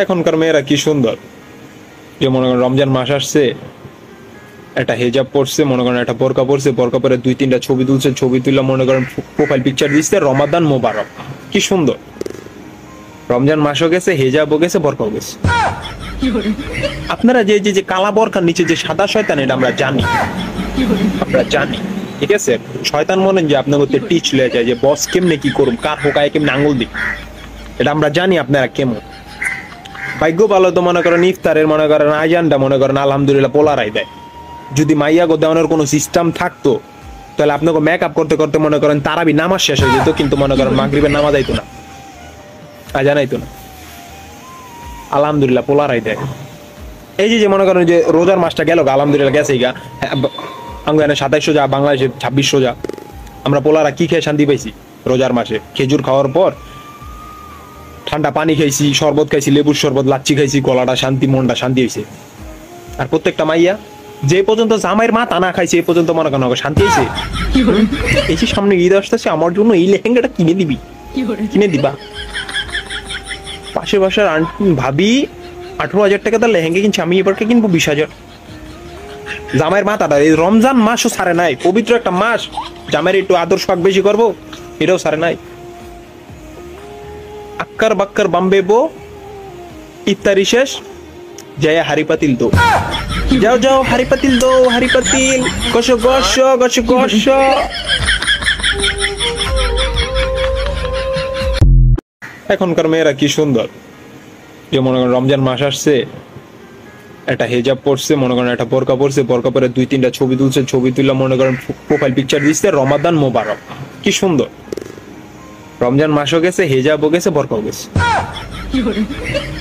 এখনকার মেয়েরা কি সুন্দর, যে মনে করেন রমজান মাস আসছে, একটা হেজাব পড়ছে, মনে করেন একটা বোরকা পড়ছে, বোরকা পরে 2-3টা ছবি তুলছে, ছবি তুলে মনে করেন প্রোফাইল পিকচার দিচ্ছে রমাদান মোবারক। কি সুন্দর, রমজান মাসও গেছে, হেজাবও গেছে, বোরকাও গেছে। আপনারা যে যে যে কালা বোরকার নিচে যে সাদা শয়তান, এটা আমরা জানি, আমরা জানি, ঠিক আছে। শয়তান মনে যে আপনার মধ্যে টিচ লয়ে যায় যে বস কেমনে কি করুম, কার হোকায় কেমনে আঙুল দিই, এটা আমরা জানি আপনারা কেমন। ভাগ্য ভালো তো মনে করেন ইফতারের মনে করেন আজানটা মনে করেন আলহামদুলিল্লাহ পোলারাই দেয়। যদি মাইয়া গো দেওয়ানোর কোনো সিস্টেম থাকতো তাহলে আপনাকে মেকআপ করতে করতে মনে করেন তারাবি নামাজ শেষ হয়ে যেত, কিন্তু মনে করেন মাগরিবের নামাজ আইতো না, আজান আইতো না। আলহামদুলিল্লাহ পোলারাই দেয়। এই যে মনে করেন যে রোজার মাসটা গেল, আলহামদুলিল্লাহ গেছে গা, আঙ্গানে 27 রোজা, বাংলাদেশে 26 রোজা। আমরা পোলারা কি খেয়ে শান্তি পাইছি রোজার মাসে? খেজুর খাওয়ার পর ঠান্ডা পানি খাইছি, শরবত খাইছি, লেবুর শরবত, লাচ্ছি খাইছি, গলাটা শান্তি, মনটা শান্তি হয়েছে। আর প্রত্যেকটা মাইয়া যে পর্যন্ত জামাইয়ের মাথা না খাইছে এ পর্যন্ত মনে করেন শান্তি হয়েছে। এই যে সামনে ঈদ আসতেছে, আমার জন্য এই লেহেঙ্গাটা কিনে দিবি, কিনে দিবা। পাশে বাসার ভাবি 18,000 টাকা তার লেহেঙ্গা কিনছে, আমি এবারকে কিনবো 20,000। জামাইয়ের মাথাটা, এই রমজান মাসও সারে নাই, পবিত্র একটা মাস, জামাইয়ের একটু আদর্শ পাক বেশি করবো, এটাও সারে নাই। আক্কার বাক্কার বাম্বে বো, ইফতারি শেষ, যায় হাড়ি পাতিল দো, যাও যাও হাড়ি পাতিল দো, হাড়ি পাতিল কষো গসো গসো গসো। এখনকার মেয়েরা কি সুন্দর, যে মনে করেন রমজান মাস আসছে, একটা হেজাব পড়ছে, মনে করেন একটা বোরকা পড়ছে, বোরকা পরে 2-3টা ছবি তুলছে, ছবি তুলে মনে করেন প্রোফাইল পিকচার দিচ্ছে রমাদান মোবারক। কি সুন্দর, রমজান মাসও গেছে, হেজাবও গেছে, বোরকাও গেছে।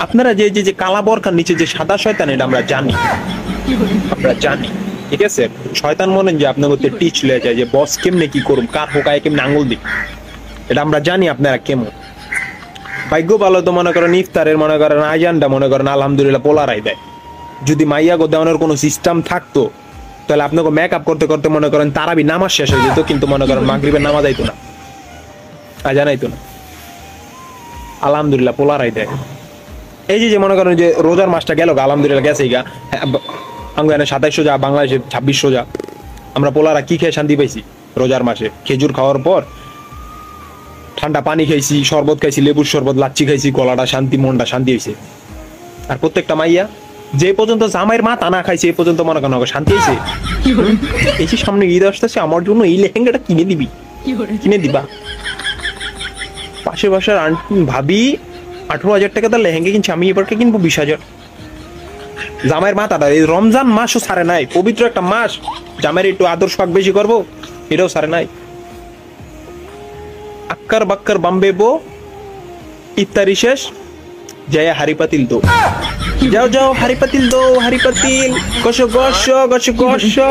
আপনারা যে যে যে কালা বোরকার নিচে যে সাদা শয়তান, এটা আমরা জানি, আমরা জানি, ঠিক আছে। শয়তান মনে যে আপনার মধ্যে টিচ লয়ে যায় যে বস কেমনে কি করুম, কার হোকায় কেমনে আঙুল দিই, এটা আমরা জানি আপনারা কেমন। ভাগ্য ভালো তো মনে করেন ইফতারের মনে করেন আজানটা মনে করেন আলহামদুলিল্লাহ পোলারাই দেয়। যদি মাইয়া গো দেওয়ানোর কোনো সিস্টেম থাকতো তাহলে আপনাকে মেকআপ করতে করতে মনে করেন তারাবি নামাজ শেষ হয়ে যেত, কিন্তু মনে করেন মাগরিবের নামাজ আইতো না, আজান আইতো না। আলহামদুলিল্লাহ পোলারাই দেয়। এই যে মনে করেন যে রোজার মাসটা গেল, আলহামদুলিল্লাহ গেছে গা, আঙ্গানে 27 রোজা, বাংলাদেশে 26 রোজা। আমরা পোলারা কি খেয়ে শান্তি পাইছি রোজার মাসে? খেজুর খাওয়ার পর ঠান্ডা পানি খাইছি, শরবত খাইছি, লেবুর শরবত, লাচ্ছি খাইছি, গলাটা শান্তি, মনটা শান্তি হয়েছে। আর প্রত্যেকটা মাইয়া যে পর্যন্ত জামাইয়ের মাথা না খাইছে এ পর্যন্ত মনে করেন শান্তি হয়েছে। এই যে সামনে ঈদ আসতেছে, আমার জন্য এই লেহেঙ্গাটা কিনে দিবি, কিনে দিবা। পাশে বাসার ভাবি 18,000 টাকা তার লেহেঙ্গা কিনছে, আমি এবারকে কিনবো 20,000। জামাইয়ের মাথাটা, এই রমজান মাসও সারে নাই, পবিত্র একটা মাস, জামাইয়ের একটু আদর্শ পাক বেশি করবো, এটাও সারে নাই। আক্কার বাক্কার বাম্বে বো, ইফতারি শেষ, যায় হাড়ি পাতিল দো, যাও যাও হাড়ি পাতিল দো, হাড়ি পাতিল কষো গসো গসো গসো।